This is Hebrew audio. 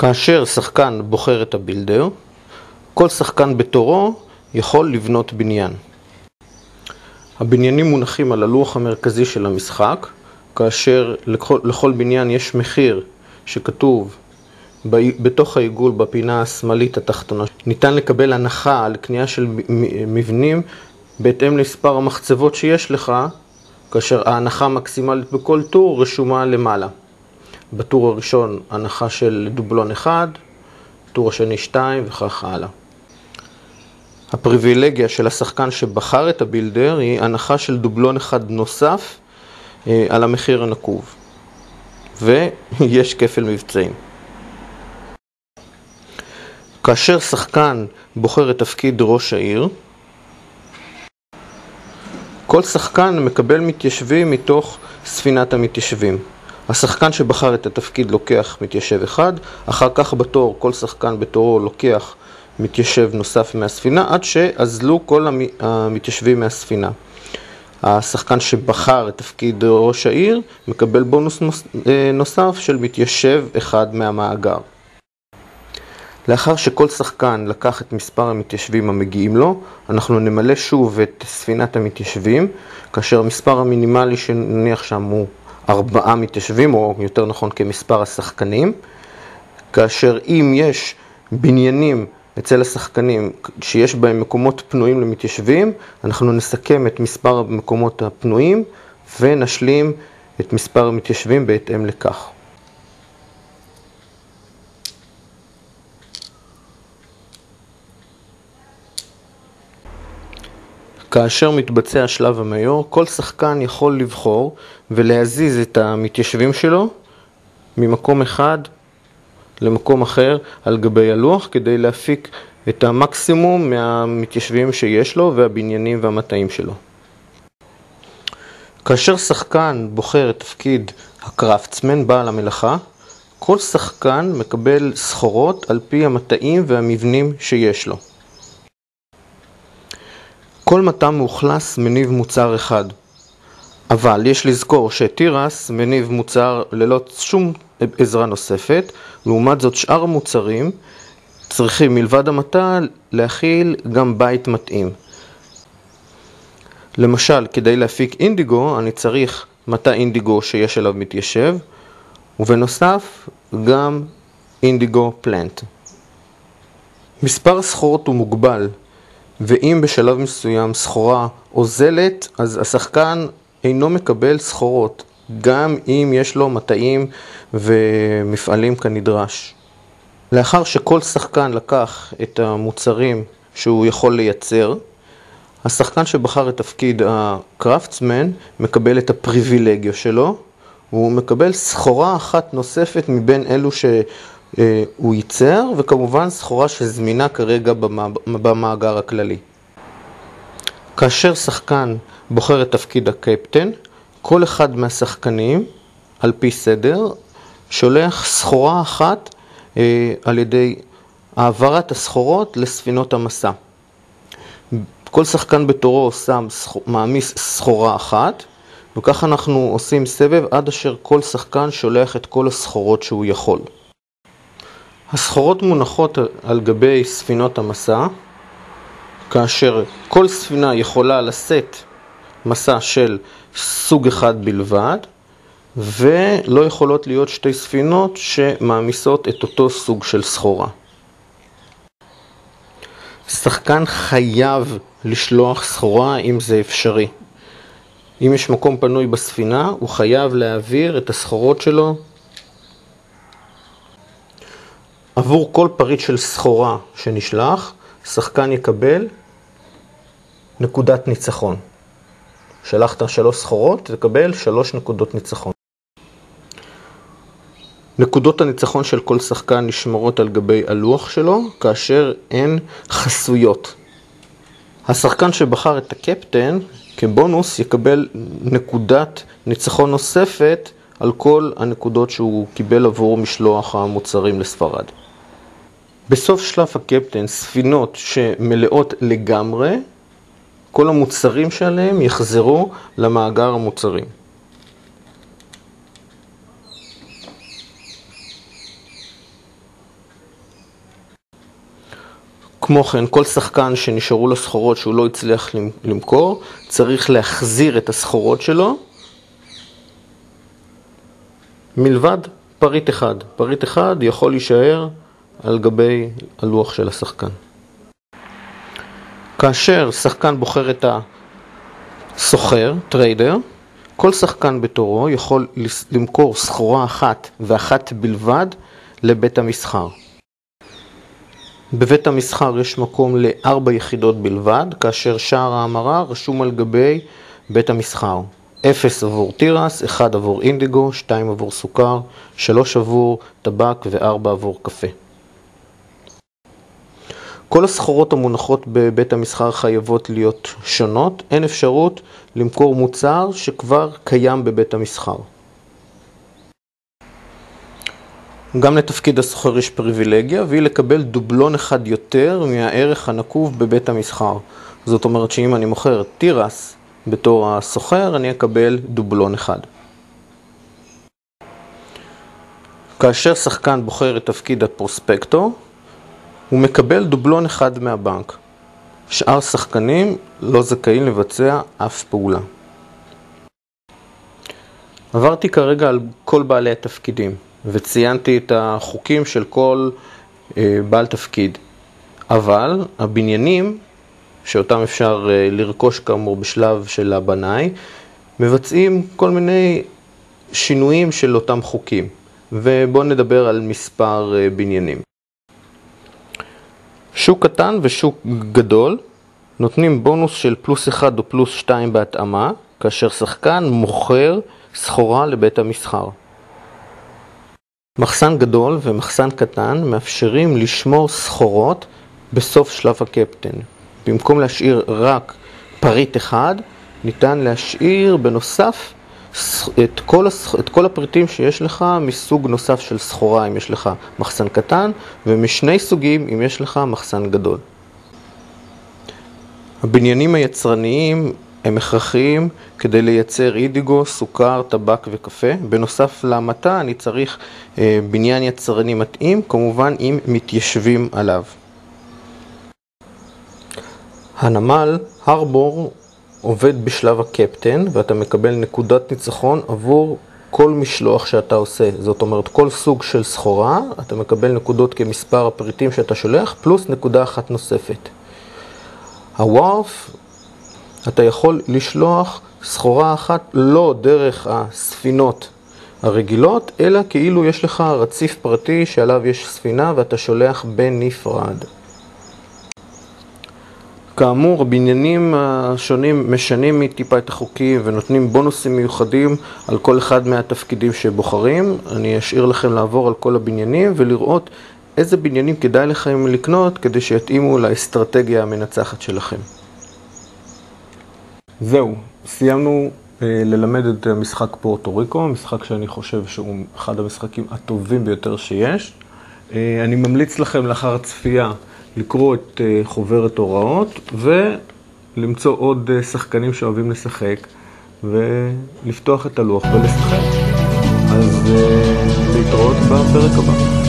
כאשר שחקן בוחר את הבילדר, כל שחקן בתורו יכול לבנות בניין. הבניינים מונחים על הלוח המרכזי של המשחק, כאשר לכל בניין יש מחיר שכתוב בתוך העיגול בפינה השמאלית התחתונה. ניתן לקבל הנחה על קנייה של מבנים בהתאם למספר המחצבות שיש לך, כאשר ההנחה המקסימלית בכל טור רשומה למעלה. בטור הראשון הנחה של דובלון 1, טור השני 2 וכך הלאה. הפריבילגיה של השחקן שבחר את הבילדר היא הנחה של דובלון 1 נוסף על המחיר הנקוב. ויש כפל מבצעים. כאשר שחקן בוחר את תפקיד ראש העיר, כל שחקן מקבל מתיישבים מתוך ספינת המתיישבים. השחקן שבחר את התפקיד לוקח מתיישב אחד, אחר כך בתור כל שחקן בתורו לוקח מתיישב נוסף מהספינה, עד שאזלו כל המתיישבים מהספינה. השחקן שבחר את תפקיד ראש העיר מקבל בונוס נוסף של מתיישב אחד מהמאגר. לאחר שכל שחקן לקח את מספר המתיישבים המגיעים לו, אנחנו נמלא שוב את ספינת המתיישבים, כאשר המספר המינימלי שנניח שם הוא 4 מתיישבים, או יותר נכון כמספר השחקנים. כאשר אם יש בניינים אצל השחקנים שיש בהם מקומות פנויים למתיישבים, אנחנו נסכם את מספר המקומות הפנויים ונשלים את מספר המתיישבים בהתאם לכך. כאשר מתבצע שלב המאיור, כל שחקן יכול לבחור ולהזיז את המתיישבים שלו ממקום אחד למקום אחר על גבי הלוח, כדי להפיק את המקסימום מהמתיישבים שיש לו והבניינים והמטעים שלו. כאשר שחקן בוחר את תפקיד הקרפטסמן, בעל המלאכה, כל שחקן מקבל סחורות על פי המטעים והמבנים שיש לו. כל מטע מאוכלס מניב מוצר אחד, אבל יש לזכור שתירס מניב מוצר ללא שום עזרה נוספת. לעומת זאת שאר המוצרים צריכים מלבד המטע להכיל גם בית מתאים. למשל, כדי להפיק אינדיגו אני צריך מטע אינדיגו שיש עליו מתיישב, ובנוסף גם אינדיגו פלנט. מספר הסחורות הוא מוגבל, ואם בשלב מסוים סחורה אוזלת, אז השחקן אינו מקבל סחורות, גם אם יש לו מטעים ומפעלים כנדרש. לאחר שכל שחקן לקח את המוצרים שהוא יכול לייצר, השחקן שבחר את תפקיד הקרפטסמן מקבל את הפריבילגיה שלו, והוא מקבל סחורה אחת נוספת מבין אלו שהוא ייצר, וכמובן סחורה שזמינה כרגע במאגר הכללי. כאשר שחקן בוחר את תפקיד הקפטן, כל אחד מהשחקנים, על פי סדר, שולח סחורה אחת על ידי העברת הסחורות לספינות המסע. כל שחקן בתורו מעמיס סחורה אחת, וכך אנחנו עושים סבב עד אשר כל שחקן שולח את כל הסחורות שהוא יכול. הסחורות מונחות על גבי ספינות המסע, כאשר כל ספינה יכולה לשאת מסע של סוג אחד בלבד, ולא יכולות להיות שתי ספינות שמעמיסות את אותו סוג של סחורה. שחקן חייב לשלוח סחורה אם זה אפשרי. אם יש מקום פנוי בספינה, הוא חייב להעביר את הסחורות שלו. עבור כל פריט של סחורה שנשלח, שחקן יקבל נקודת ניצחון. שלחת 3 סחורות, תקבל 3 נקודות ניצחון. נקודות הניצחון של כל שחקן נשמרות על גבי הלוח שלו, כאשר הן חסויות. השחקן שבחר את הקפטן כבונוס יקבל נקודת ניצחון נוספת על כל הנקודות שהוא קיבל עבור משלוח המוצרים לספרד. בסוף שלב הקפטן, ספינות שמלאות לגמרי, כל המוצרים שלהם יחזרו למאגר המוצרים. כמו כן, כל שחקן שנשארו לו סחורות שהוא לא הצליח למכור, צריך להחזיר את הסחורות שלו, מלבד פריט אחד. פריט אחד יכול להישאר על גבי הלוח של השחקן. כאשר שחקן בוחר את הסוחר, טריידר, כל שחקן בתורו יכול למכור סחורה אחת ואחת בלבד לבית המסחר. בבית המסחר יש מקום ל4 יחידות בלבד, כאשר שער ההמרה רשום על גבי בית המסחר. 0 עבור תירס, 1 עבור אינדיגו, 2 עבור סוכר, 3 עבור טבק ו4 עבור קפה. כל הסחורות המונחות בבית המסחר חייבות להיות שונות, אין אפשרות למכור מוצר שכבר קיים בבית המסחר. גם לתפקיד הסוחר יש פריבילגיה, והיא לקבל דובלון אחד יותר מהערך הנקוב בבית המסחר. זאת אומרת שאם אני מוכר תירס בתור הסוחר, אני אקבל דובלון אחד. כאשר שחקן בוחר את תפקיד הפרוספקטור, הוא מקבל דובלון אחד מהבנק. שאר שחקנים לא זכאים לבצע אף פעולה. עברתי כרגע על כל בעלי התפקידים, וציינתי את החוקים של כל בעל תפקיד. אבל הבניינים, שאותם אפשר לרכוש כאמור בשלב של הבנאי, מבצעים כל מיני שינויים של אותם חוקים. ובואו נדבר על מספר בניינים. שוק קטן ושוק גדול נותנים בונוס של +1 או +2 בהתאמה, כאשר שחקן מוכר סחורה לבית המסחר. מחסן גדול ומחסן קטן מאפשרים לשמור סחורות בסוף שלב הקפטן. במקום להשאיר רק פריט אחד, ניתן להשאיר בנוסף את כל הפריטים שיש לך מסוג נוסף של סחורה אם יש לך מחסן קטן, ומשני סוגים אם יש לך מחסן גדול. הבניינים היצרניים הם הכרחיים כדי לייצר אינדיגו, סוכר, טבק וקפה. בנוסף להמתה אני צריך בניין יצרני מתאים, כמובן אם מתיישבים עליו. הנמל הרבור עובד בשלב הקפטן, ואתה מקבל נקודת ניצחון עבור כל משלוח שאתה עושה. זאת אומרת, כל סוג של סחורה, אתה מקבל נקודות כמספר הפריטים שאתה שולח, פלוס נקודה אחת נוספת. הווארף, אתה יכול לשלוח סחורה אחת לא דרך הספינות הרגילות, אלא כאילו יש לך רציף פרטי שעליו יש ספינה ואתה שולח בנפרד. כאמור, הבניינים השונים משנים מטיפה את החוקים ונותנים בונוסים מיוחדים על כל אחד מהתפקידים שבוחרים. אני אשאיר לכם לעבור על כל הבניינים ולראות איזה בניינים כדאי לכם לקנות כדי שיתאימו לאסטרטגיה המנצחת שלכם. זהו, סיימנו ללמד את משחק פורטו ריקו, משחק שאני חושב שהוא אחד המשחקים הטובים ביותר שיש. אני ממליץ לכם לאחר הצפייה לקרוא את חוברת הוראות ולמצוא עוד שחקנים שאוהבים לשחק ולפתוח את הלוח ולשחק. אז להתראות בפרק הבא.